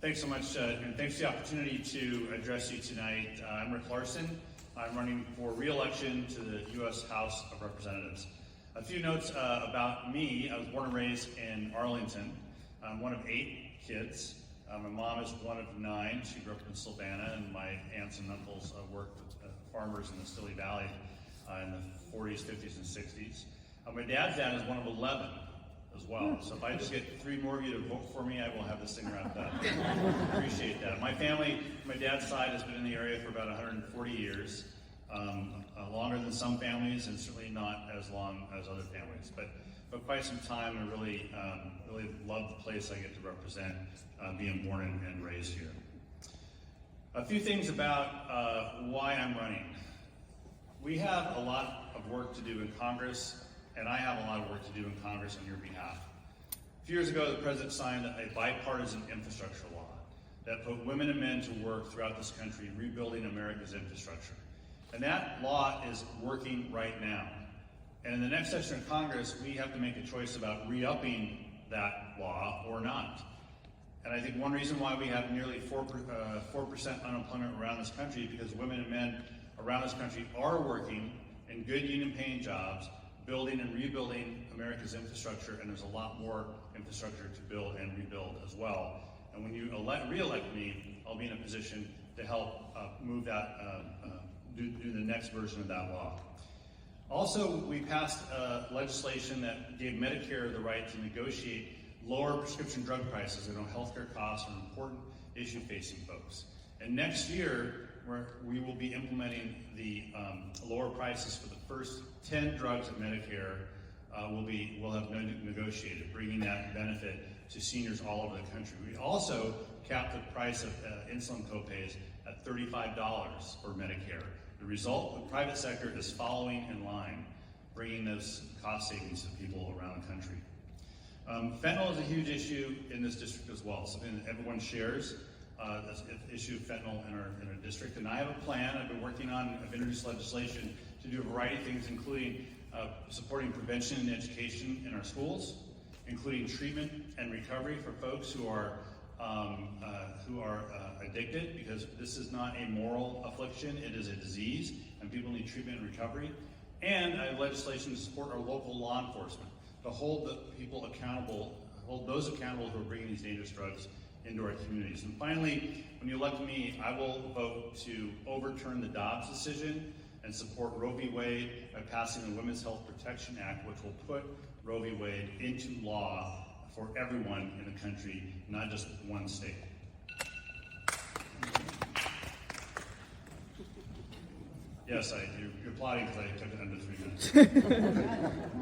Thanks so much, and thanks for the opportunity to address you tonight. I'm Rick Larson. I'm running for re-election to the U.S. House of Representatives. A few notes about me. I was born and raised in Arlington. I'm one of 8 kids. My mom is one of 9. She grew up in Savannah, and my aunts and uncles worked with farmers in the Stille Valley in the 40s, 50s, and 60s. My dad's dad is one of 11 as well. So if I just get 3 more of you to vote for me, I will have this thing wrapped up. Appreciate that. My family, my dad's side, has been in the area for about 140 years. Longer than some families, and certainly not as long as other families, but quite some time, and really love the place I get to represent, being born and raised here. A few things about why I'm running. We have a lot of work to do in Congress, and I have a lot of work to do in Congress on your behalf. A few years ago, the President signed a bipartisan infrastructure law that put women and men to work throughout this country, rebuilding America's infrastructure. And that law is working right now. And in the next session of Congress, we have to make a choice about re-upping that law or not. And I think one reason why we have nearly 4% unemployment around this country is because women and men around this country are working in good union-paying jobs, building and rebuilding America's infrastructure, and there's a lot more infrastructure to build and rebuild as well. And when you re-elect me, I'll be in a position to help move that, do the next version of that law. Also, we passed legislation that gave Medicare the right to negotiate lower prescription drug prices. I know healthcare costs are an important issue facing folks. And next year, we will be implementing the lower prices for the first 10 drugs at Medicare. We'll have negotiated, bringing that benefit to seniors all over the country. We also capped the price of insulin copays at $35 for Medicare. The result, the private sector is following in line, bringing those cost savings to people around the country. Fentanyl is a huge issue in this district as well, something that everyone shares, the issue of fentanyl in our district. And I have a plan I've been working on. I've introduced legislation to do a variety of things, including supporting prevention and education in our schools, including treatment and recovery for folks who are addicted, because this is not a moral affliction, it is a disease, and people need treatment and recovery. And I have legislation to support our local law enforcement, to hold the people accountable, hold those accountable who are bringing these dangerous drugs into our communities. And finally, when you elect me, I will vote to overturn the Dobbs decision and support Roe v. Wade by passing the Women's Health Protection Act, which will put Roe v. Wade into law for everyone in the country, not just one state. Yes, you're applauding because I took it under 3 minutes.